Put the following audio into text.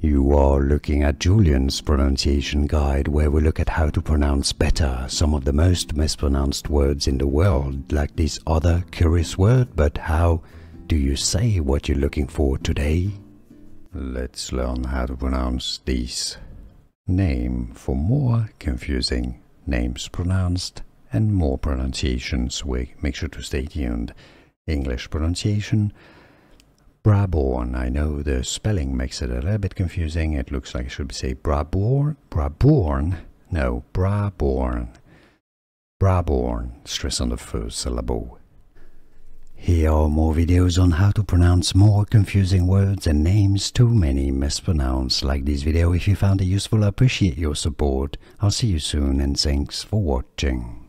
You are looking at Julian's pronunciation guide, where we look at how to pronounce better some of the most mispronounced words in the world, like this other curious word. But how do you say what you're looking for today? Let's learn how to pronounce this name for more confusing names pronounced and more pronunciations. Make sure to stay tuned. English pronunciation. Brabourne. I know the spelling makes it a little bit confusing. It looks like I should say Brabourne. No, Brabourne. Brabourne. Stress on the first syllable. Here are more videos on how to pronounce more confusing words and names too many mispronounced. Like this video if you found it useful. I appreciate your support. I'll see you soon and thanks for watching.